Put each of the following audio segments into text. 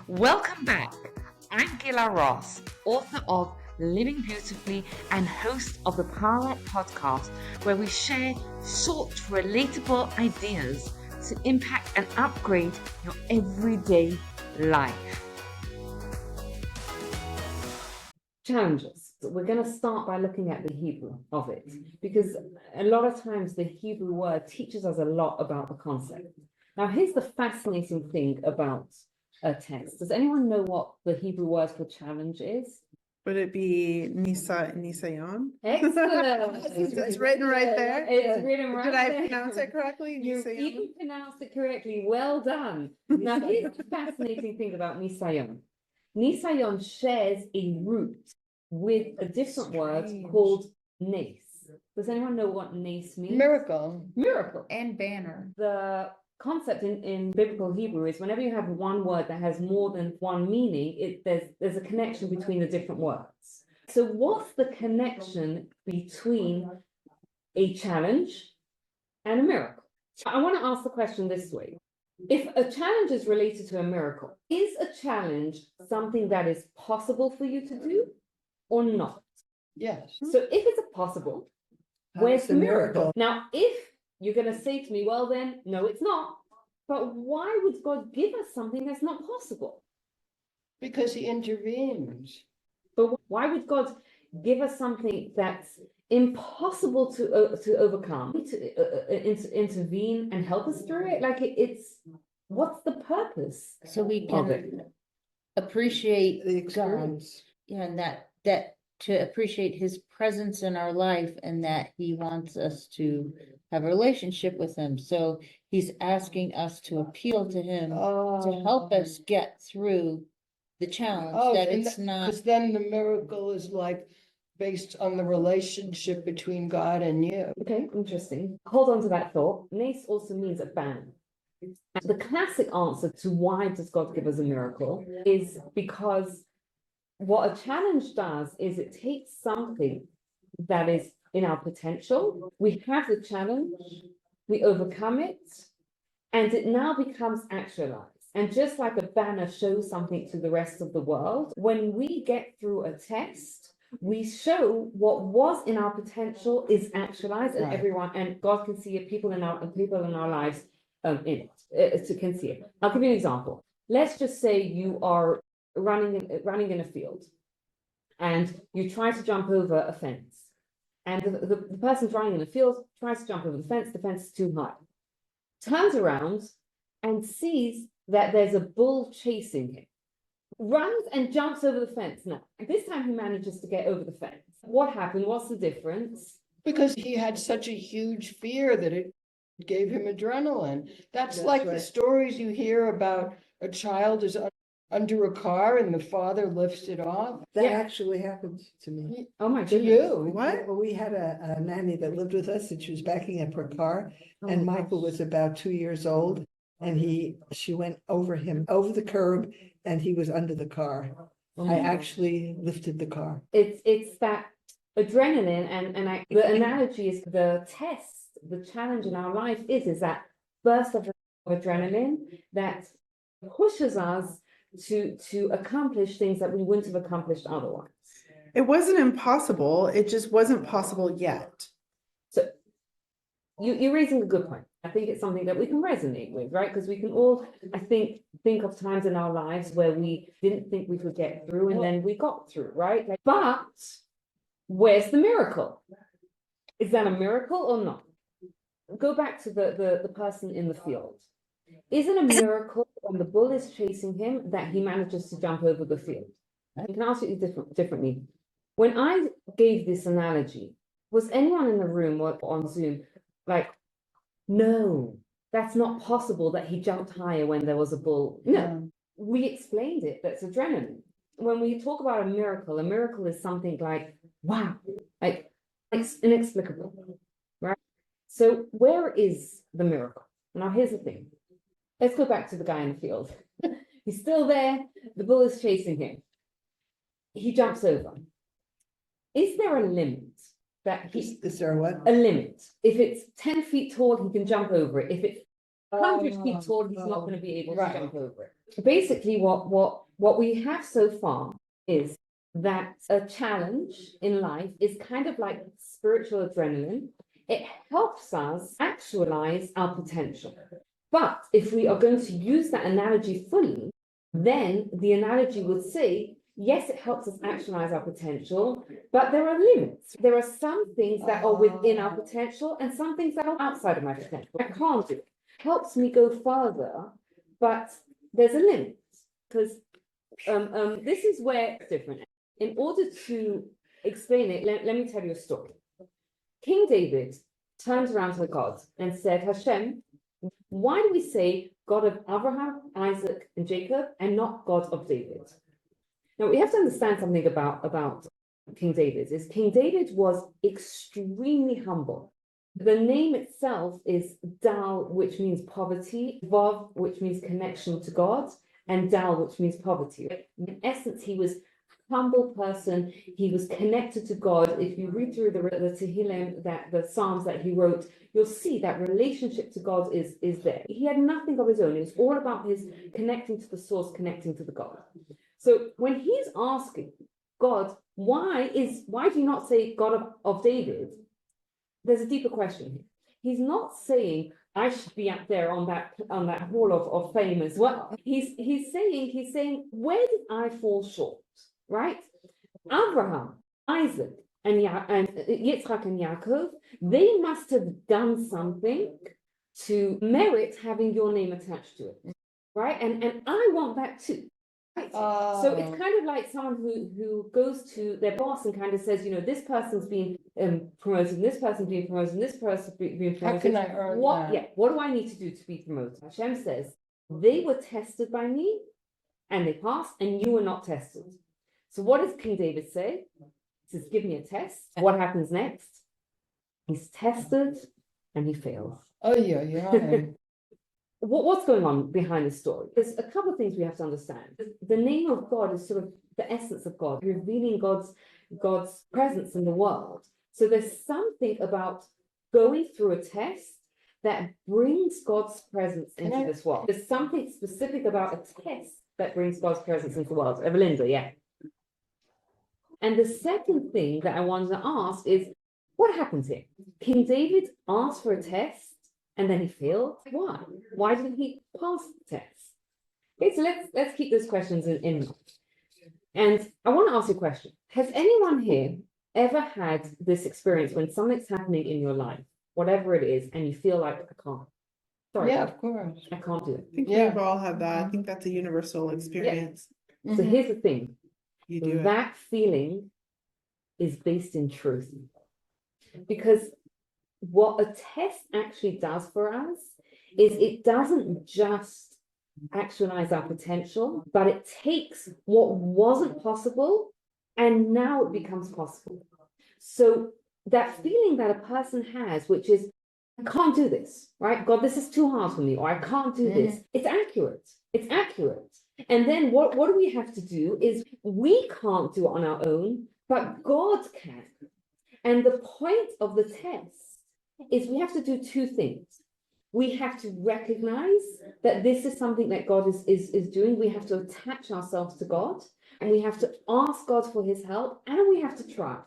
Welcome back. I'm Gila Ross, author of Living Beautifully and host of the Power Up podcast, where we share short, relatable ideas to impact and upgrade your everyday life. Challenges. We're going to start by looking at the Hebrew of it, because a lot of times the Hebrew word teaches us a lot about the concept. Now, here's the fascinating thing about a text. Does anyone know what the Hebrew word for challenge is? Would it be nisaeon? Excellent. It's written right there. It's written right Did there. I pronounce it correctly? You Nisaeon? even pronounced it correctly. Well done. Now, here's the fascinating thing about nisaeon. Nisaeon shares a root with a different word called nes. Does anyone know what nes means? Miracle. Miracle. And banner. The concept in biblical Hebrew is whenever you have one word that has more than one meaning, there's a connection between the different words. So what's the connection between a challenge and a miracle? I want to ask the question this way. If a challenge is related to a miracle, is a challenge something that is possible for you to do or not? Yes. So if it's possible, where's the miracle? Now, if you're going to say to me, well, then, no, it's not. But why would God give us something that's not possible? Because he intervenes. But why would God give us something that's impossible to overcome, to intervene and help us through it? Like it's what's the purpose? So we of it? can appreciate The God, experience. and that to appreciate his presence in our life, and that he wants us to have a relationship with him. So he's asking us to appeal to him to help us get through the challenge, that it's not. Because then the miracle is like based on the relationship between God and you. Okay, interesting. Hold on to that thought. Nace also means a ban. The classic answer to why does God give us a miracle is because what a challenge does is it takes something that is in our potential. We have the challenge, we overcome it, and it now becomes actualized. And just like a banner shows something to the rest of the world, when we get through a test, we show what was in our potential is actualized, and Right. everyone and God can see it. People in our lives in it can see it. I'll give you an example. Let's just say you are running in a field, and you try to jump over a fence, and the person's running in the field tries to jump over the fence is too high, turns around and sees that there's a bull chasing him, runs and jumps over the fence. Now, this time he manages to get over the fence. What happened? What's the difference? Because he had such a huge fear that it gave him adrenaline. That's like the stories you hear about a child is under a car and the father lifts it off. That Yeah. actually happened to me. Oh my To goodness. you. What? Well, we had a nanny that lived with us, and she was backing up her car, Oh and my Michael gosh. was about 2 years old, and she went over him, over the curb, and he was under the car. Oh my I gosh. actually lifted the car. It's that adrenaline, and the analogy is the test, the challenge in our life is that burst of adrenaline that pushes us to accomplish things that we wouldn't have accomplished otherwise. It wasn't impossible. It just wasn't possible yet. So you're raising a good point. I think it's something that we can resonate with, right? Because we can all, I think of times in our lives where we didn't think we could get through, and then we got through, right? But where's the miracle? Is that a miracle or not? Go back to the person in the field. Is it a miracle when the bull is chasing him that he manages to jump over the field? You can ask it differently. When I gave this analogy, was anyone in the room or on Zoom like, no, that's not possible that he jumped higher when there was a bull? No, we explained it. That's adrenaline. When we talk about a miracle is something like, wow, like it's inexplicable, right? So where is the miracle? Now, here's the thing. Let's go back to the guy in the field. He's still there. The bull is chasing him. He jumps over. Is there a limit that Is there what? a limit? If it's 10 feet tall, he can jump over it. If it's 100 feet tall, he's not going to be able to Right. jump over it. Basically, what we have so far is that a challenge in life is kind of like spiritual adrenaline. It helps us actualize our potential. But if we are going to use that analogy fully, then the analogy would say, yes, it helps us actualize our potential, but there are limits. There are some things that are within our potential and some things that are outside of my potential. I can't do it. Helps me go further, but there's a limit, because this is where it's different. In order to explain it, let me tell you a story. King David turned around to God and said, Hashem, why do we say God of Abraham, Isaac, and Jacob, and not God of David? Now, we have to understand something about King David, is King David was extremely humble. The name itself is Dal, which means poverty, Vav, which means connection to God, and Dal, which means poverty. In essence, he was a humble person. He was connected to God. If you read through the Tehillim, the Psalms that he wrote, you'll see that relationship to God is there. He had nothing of his own. It was all about his connecting to the source, connecting to the God. So when he's asking God, why do you not say God of David? There's a deeper question here. He's not saying I should be up there on that hall of fame as well. He's saying, where did I fall short? Right? Abraham, Isaac, and Yitzchak and Yaakov, they must have done something to merit having your name attached to it. Right? And I want that too. Right. So it's kind of like someone who goes to their boss and kind of says, this person's been promoted, this person's being promoted, this person's being promoted. How can I earn that? Yeah, what do I need to do to be promoted? Hashem says, they were tested by me and they passed, and you were not tested. So what does King David say? He says, give me a test. What happens next? He's tested and he fails. Oh, yeah. What's going on behind the story? There's a couple of things we have to understand. The name of God is sort of the essence of God, revealing God's presence in the world. So there's something about going through a test that brings God's presence into this world. There's something specific about a test that brings God's presence into the world. Evelinda, yeah. And the second thing that I wanted to ask is, what happens here? King David asked for a test, and then he failed. Why? Why didn't he pass the test? Okay, so let's keep those questions in mind. And I want to ask you a question. Has anyone here ever had this experience when something's happening in your life, whatever it is, and you feel like, I can't? Sorry, Yeah, of course. I can't do it. I think Yeah. we've all had that. I think that's a universal experience. So here's the thing. You do it. That feeling is based in truth. Because what a test actually does for us is it doesn't just actualize our potential, but it takes what wasn't possible and now it becomes possible. So that feeling that a person has, which is, I can't do this, right? God, this is too hard for me, or I can't do this. It's accurate. It's accurate. And then what do we have to do is we can't do it on our own, but God can. And the point of the test is we have to do two things. We have to recognize that this is something that God is doing. We have to attach ourselves to God, and we have to ask God for his help, and we have to try.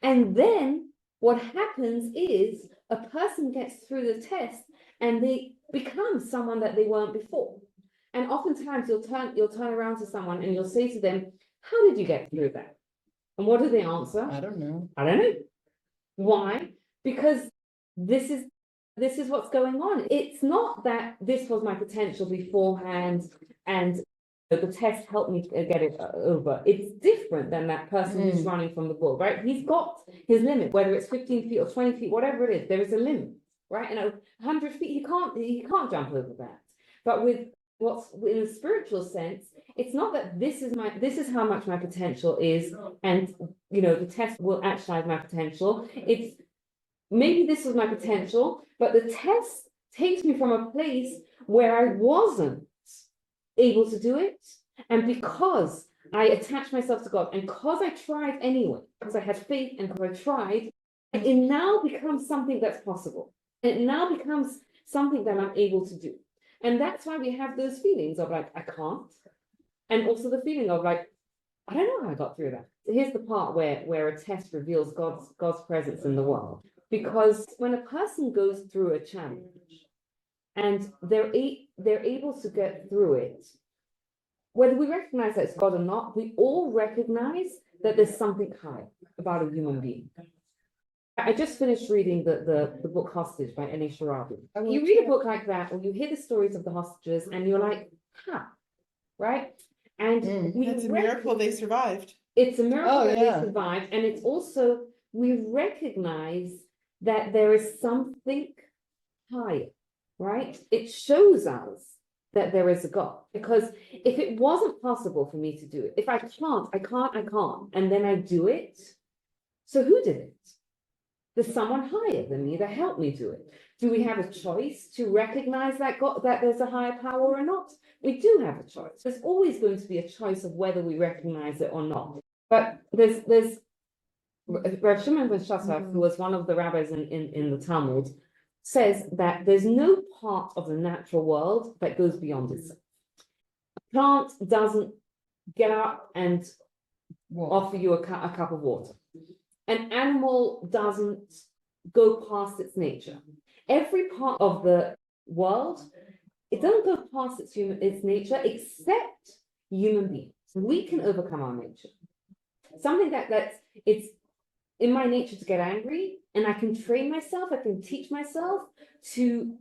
And then what happens is a person gets through the test and they become someone that they weren't before. And oftentimes you'll turn around to someone and you'll say to them, how did you get through that? And what do they answer? I don't know. I don't know. Why? Because this is what's going on. It's not that this was my potential beforehand and the test helped me get it over. It's different than that person who's running from the bull, right? He's got his limit, whether it's 15 feet or 20 feet, whatever it is, there is a limit, right? And 100 feet, he can't jump over that. But with what's in a spiritual sense, it's not that this is how much my potential is, and the test will actualize my potential. It's maybe this was my potential, but the test takes me from a place where I wasn't able to do it. And because I attached myself to God, and because I tried anyway, because I had faith and because I tried, it now becomes something that's possible. It now becomes something that I'm able to do. And that's why we have those feelings of like, I can't. And also the feeling of like, I don't know how I got through that. Here's the part where a test reveals God's presence in the world. Because when a person goes through a challenge and they're able to get through it, whether we recognize that it's God or not, we all recognize that there's something high about a human being. I just finished reading the book Hostage by Elisha Rabi. You read a book like that, or you hear the stories of the hostages, and you're like, huh, right? And It's a miracle they survived. It's a miracle that yeah. they survived, and it's also, we recognize that there is something higher, right? It shows us that there is a God, because if it wasn't possible for me to do it, if I can't, and then I do it, so who did it? There's someone higher than me that helped me do it. Do we have a choice to recognize that God, that there's a higher power or not? We do have a choice. There's always going to be a choice of whether we recognize it or not. But there's Rav Shimon ben Shasaf, who was one of the rabbis in the Talmud, says that there's no part of the natural world that goes beyond itself. A plant doesn't get up and offer you a cup of water. An animal doesn't go past its nature. Every part of the world, it doesn't go past its nature except human beings. We can overcome our nature. Something it's in my nature to get angry, and I can train myself, I can teach myself to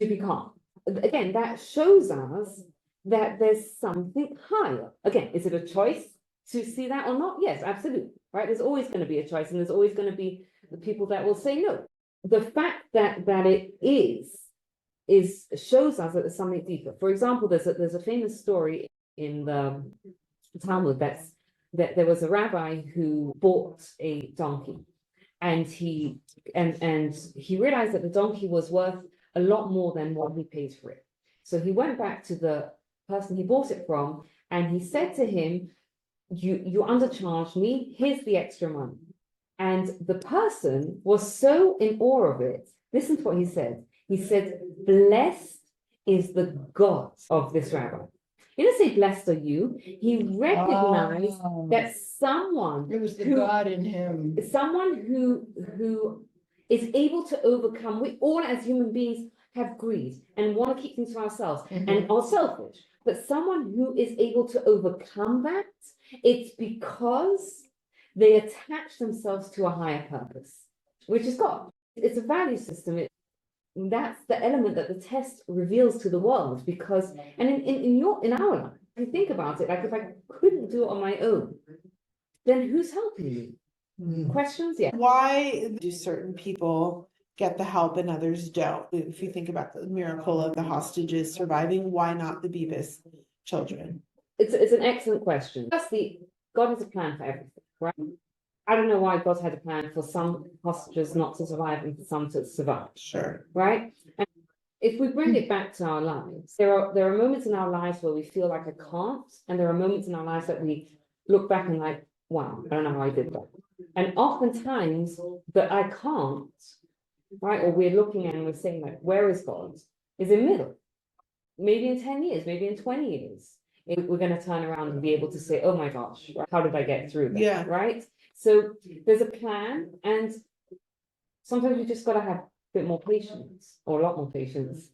be calm. Again, that shows us that there's something higher. Again, is it a choice to see that or not? Yes, absolutely. Right? There's always going to be a choice, and there's always going to be the people that will say no. The fact that it shows us that there's something deeper. For example, there's a famous story in the Talmud that there was a rabbi who bought a donkey, and he realized that the donkey was worth a lot more than what he paid for it. So he went back to the person he bought it from, and he said to him, you undercharged me, here's the extra money. And the person was so in awe of it. Listen to what he said. He said, blessed is the God of this rabbi. He didn't say, blessed are you. He recognized that someone, it was the God in him. Someone who is able to overcome, we all as human beings have greed and want to keep things to ourselves and are selfish. But someone who is able to overcome that, it's because they attach themselves to a higher purpose, which is God. It's a value system. That's the element that the test reveals to the world, because, and in our life, if you think about it, like if I couldn't do it on my own, then who's helping me? Questions? Yeah. Why do certain people get the help and others don't? If you think about the miracle of the hostages surviving, why not the Beavis children? It's an excellent question. Firstly, God has a plan for everything, right? I don't know why God had a plan for some hostages not to survive and for some to survive. Sure. Right? And if we bring it back to our lives, there are moments in our lives where we feel like I can't, and there are moments in our lives that we look back and like, wow, I don't know how I did that. And oftentimes that I can't, right? Or we're looking and we're saying like, where is God? Is in middle. Maybe in 10 years, maybe in 20 years, we're going to turn around and be able to say, oh my gosh, how did I get through that? Yeah. Right? So there's a plan, and sometimes you just got to have a bit more patience, or a lot more patience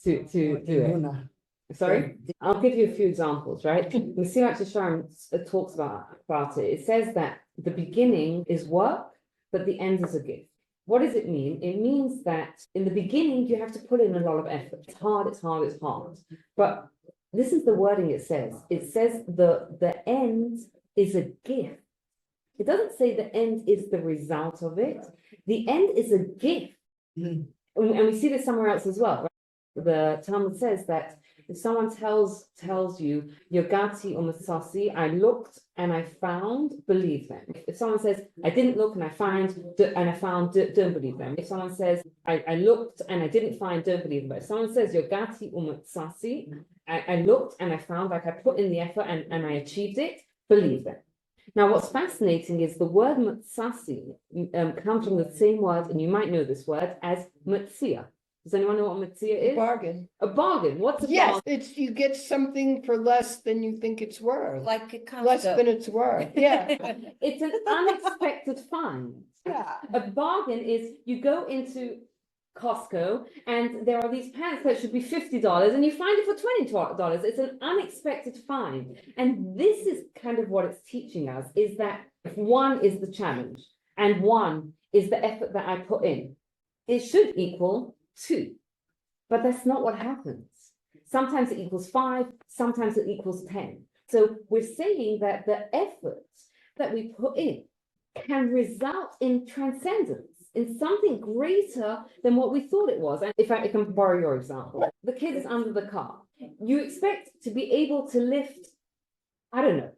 to do it. Sorry? I'll give you a few examples, right? nisaeon talks about it. It says that the beginning is work, but the end is a gift. What does it mean? It means that in the beginning, you have to put in a lot of effort. It's hard, it's hard, it's hard. But this is the wording it says. It says the end is a gift. It doesn't say the end is the result of it. The end is a gift. And we see this somewhere else as well. Right? The Talmud says that if someone tells you, Yogati or Masasi, I looked and I found, believe them. If someone says, I didn't look and I found, don't believe them. If someone says, I looked and I didn't find, don't believe them. If someone says, Yogati or Masasi, I looked and I found, like I put in the effort and I achieved it, believe them. Now, what's fascinating is the word matsasi comes from the same word, and you might know this word, as matsia. Does anyone know what mitzia is? Bargain. A bargain. What's a Yes, bargain? it's, you get something for less than you think it's worth, Like a less than Costco. it's worth, yeah. It's an unexpected find. Yeah. A bargain is you go into Costco and there are these pants that should be $50 and you find it for $20. It's an unexpected find. And this is kind of what it's teaching us, is that one is the challenge and one is the effort that I put in. It should equal 2, but that's not what happens. Sometimes it equals 5, sometimes it equals 10. So we're saying that the effort that we put in can result in transcendence, in something greater than what we thought it was. And if I can borrow your example, the kid is under the car. You expect to be able to lift, I don't know,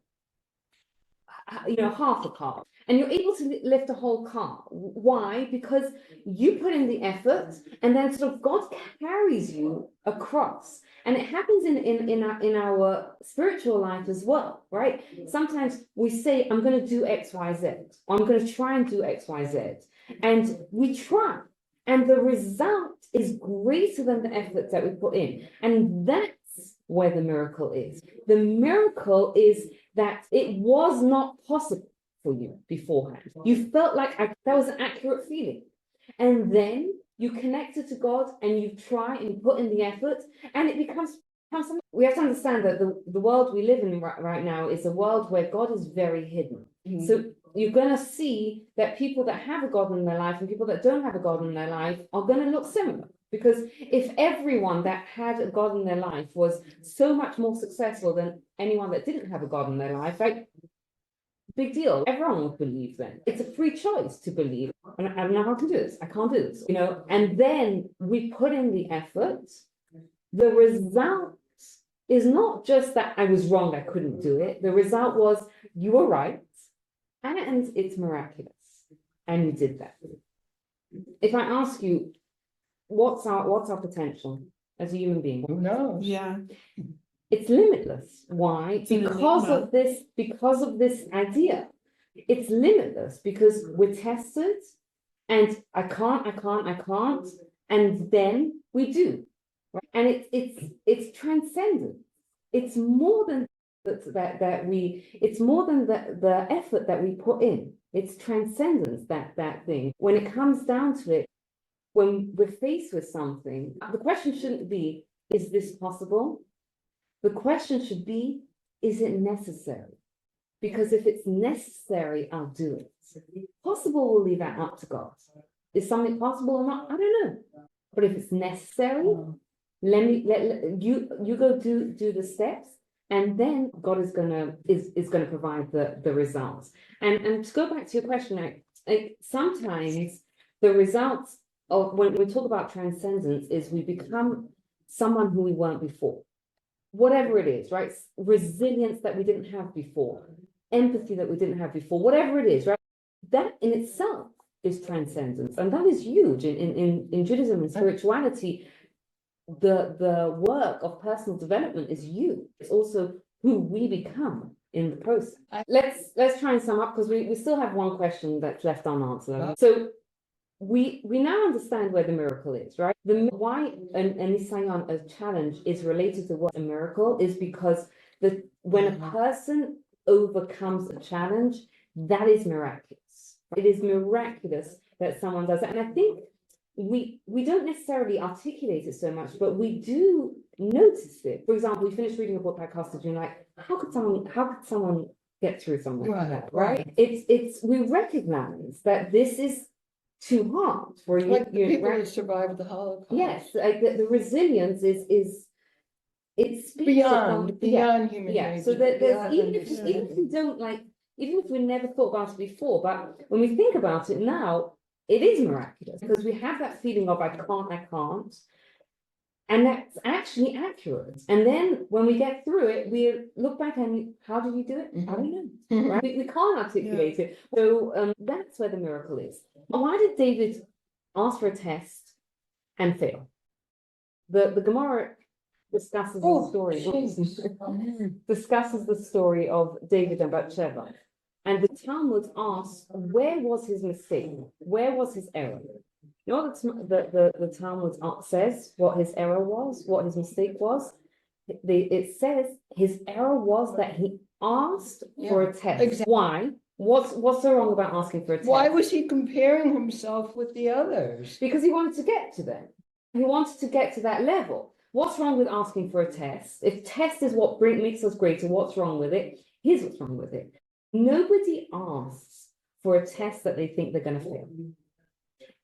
half a car, and you're able to lift a whole car. Why? Because you put in the effort, and then sort of God carries you across. And it happens in our spiritual life as well, right? Sometimes we say, I'm going to do X, Y, Z. Or I'm going to try and do X, Y, Z. And we try. And the result is greater than the effort that we put in. And that's where the miracle is. The miracle is that it was not possible for you beforehand. You felt like that was an accurate feeling. And then you connected to God and you try and you put in the effort and it becomes something. We have to understand that the world we live in right now is a world where God is very hidden. Mhm. So you're going to see that people that have a God in their life and people that don't have a God in their life are going to look similar. Because if everyone that had a God in their life was so much more successful than anyone that didn't have a God in their life, like, big deal. Everyone would believe then. It's a free choice to believe. And I don't know how to do this. I can't do this, and then we put in the effort. The result is not just that I was wrong, I couldn't do it. The result was you were right and it's miraculous. And you did that. If I ask you, what's our potential as a human being? Who knows? Yeah. It's limitless. Why? It's an Because enigma. of this idea. It's limitless because we're tested and I can't, and then we do. Right? And it's transcendent. It's more than it's more than the effort that we put in. It's transcendence, that thing. When it comes down to it, when we're faced with something, the question shouldn't be, is this possible? The question should be, is it necessary? Because if it's necessary, I'll do it. Possible, we'll leave that up to God. Is something possible or not? I don't know. But if it's necessary, let you go do the steps, and then God is gonna provide the results. And to go back to your question, sometimes the results of when we talk about transcendence is we become someone who we weren't before. Whatever it is, right? Resilience that we didn't have before, empathy that we didn't have before, whatever it is, right? That in itself is transcendence. And that is huge in Judaism and spirituality. The work of personal development is huge. It's also who we become in the process. Let's try and sum up, because we still have one question that's left unanswered. So we now understand where the miracle is, right? Why an nisaeon, a challenge, is related to what a miracle is, because when a person overcomes a challenge, that is miraculous. It is miraculous that someone does it. And I think we don't necessarily articulate it so much, but we do notice it. For example, we finished reading a book by Costage and like, how could someone get through something like that, right? We recognize that this is too hard for you. Like the people right? who survived the Holocaust. Yes, like the resilience is it speaks Beyond human yeah. nature. So there's Beyond even if we don't even if we never thought about it before, but when we think about it now, it is miraculous because we have that feeling of I can't. And that's actually accurate. And then when we get through it, we look back and how did you do it? I don't know. Right? We can't articulate it. So that's where the miracle is. Why did David ask for a test and fail? The Gemara discusses the story. Discusses the story of David and Bathsheba. And the Talmud asks, where was his mistake? Where was his error? You know what the Talmud says, what his error was, what his mistake was? It says his error was that he asked for a test. exactly. Why? What's so wrong about asking for a test? Why was he comparing himself with the others? Because he wanted to get to them. He wanted to get to that level. What's wrong with asking for a test? If test is what makes us greater, what's wrong with it? Here's what's wrong with it. Nobody asks for a test that they think they're going to fail.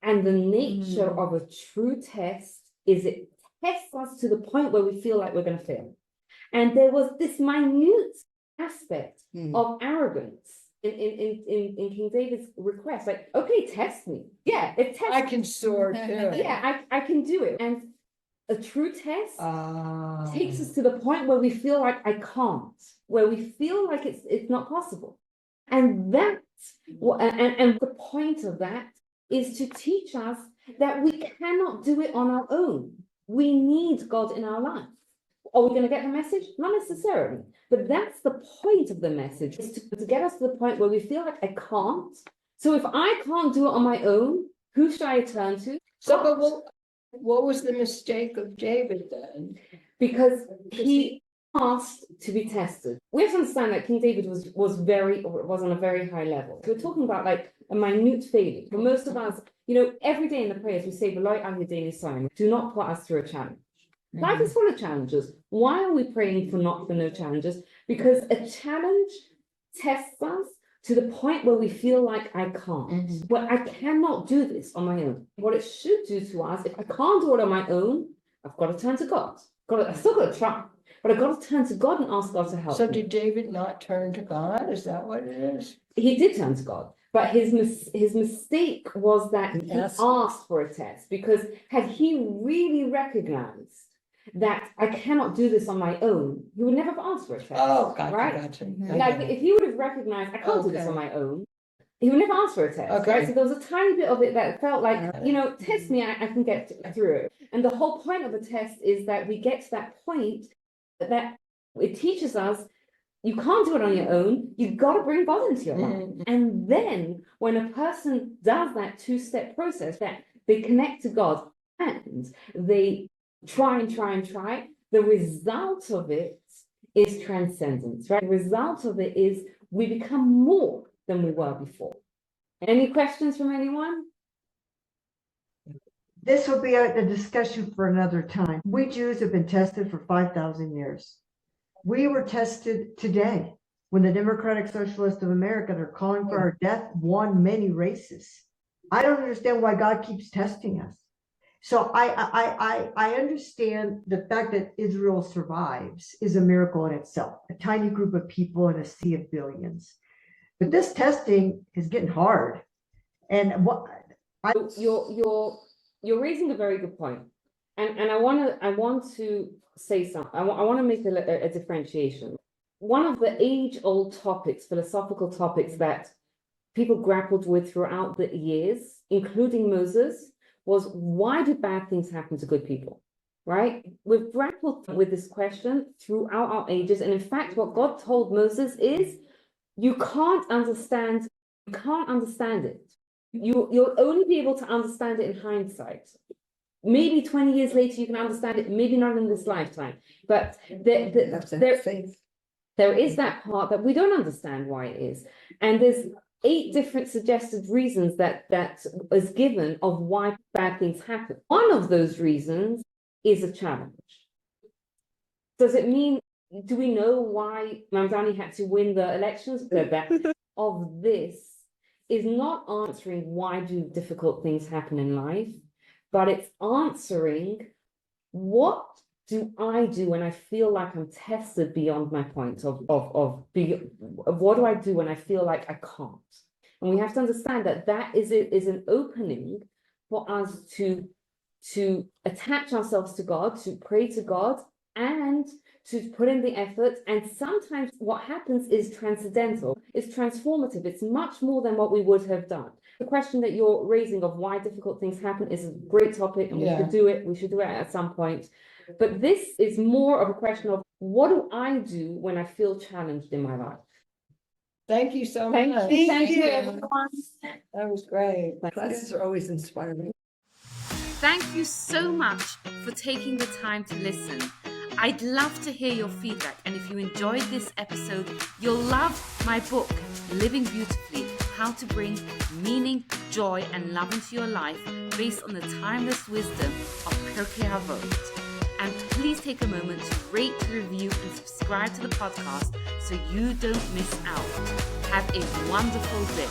And the nature of a true test is it tests us to the point where we feel like we're going to fail. And there was this minute aspect of arrogance in King David's request, like, okay, test me. Yeah, it tests. I can soar too. Yeah, I can do it. And a true test takes us to the point where we feel like I can't, where we feel like it's not possible. And that's and the point of that is to teach us that we cannot do it on our own. We need God in our life. Are we going to get the message? Not necessarily. But that's the point of the message, is to get us to the point where we feel like I can't. So if I can't do it on my own, who should I turn to? So, but what was the mistake of David then? Because he asked to be tested. We have to understand that King David was on a very high level. So we're talking about like a minute failure. For most of us, every day in the prayers we say, "V'lo al yedei nisaeon," do not put us through a challenge. Life is full of challenges. Why are we praying for no challenges? Because a challenge tests us to the point where we feel like I can't. Well, I cannot do this on my own. What it should do to us, if I can't do it on my own, I've got to turn to God. I've still got to try, but I've got to turn to God and ask God to help me. So did David not turn to God? Is that what it is? He did turn to God, but his mistake was that he asked for a test, because had he really recognized that I cannot do this on my own, he would never have asked for a test. Oh, gotcha, right? gotcha. Like if he would have recognized I can't do this on my own, he would never ask for a test. Okay. Right? So there was a tiny bit of it that felt like, test me, I can get through it. And the whole point of a test is that we get to that point that it teaches us you can't do it on your own. You've got to bring God into your life. And then when a person does that two-step process, that they connect to God and they try, the result of it is transcendence, right? The result of it is we become more than we were before. Any questions from anyone? This will be a discussion for another time. We Jews have been tested for 5,000 years. We were tested today when the Democratic Socialists of America are calling for our death, won many races. I don't understand why God keeps testing us. So I understand the fact that Israel survives is a miracle in itself, a tiny group of people in a sea of billions. But this testing is getting hard. And you're raising a very good point. And I want to say something. I want to make a differentiation. One of the age-old topics, philosophical topics that people grappled with throughout the years, including Moses, was why do bad things happen to good people, right? We've grappled with this question throughout our ages. And in fact, what God told Moses is, you can't understand it. You'll only be able to understand it in hindsight. Maybe 20 years later, you can understand it, maybe not in this lifetime. But there is that part that we don't understand why it is. And there's 8 different suggested reasons that is given of why bad things happen. One of those reasons is a challenge. Does it mean, do we know why Mamdani had to win the elections? That of this is not answering why do difficult things happen in life, but it's answering what do I do when I feel like I'm tested beyond my point of what do I do when I feel like I can't? And we have to understand that is an opening for us to attach ourselves to God, to pray to God, and to put in the effort. And sometimes what happens is transcendental, it's transformative, it's much more than what we would have done. The question that you're raising of why difficult things happen is a great topic, and we should do it at some point. But this is more of a question of what do I do when I feel challenged in my life? Thank you so much. Thank you, everyone. That was great. Classes are always inspiring. Thank you so much for taking the time to listen. I'd love to hear your feedback, and if you enjoyed this episode, you'll love my book, Living Beautifully: How to Bring Meaning, Joy, and Love into Your Life, based on the timeless wisdom of Gila Ross. And please take a moment to rate, review, and subscribe to the podcast so you don't miss out. Have a wonderful day.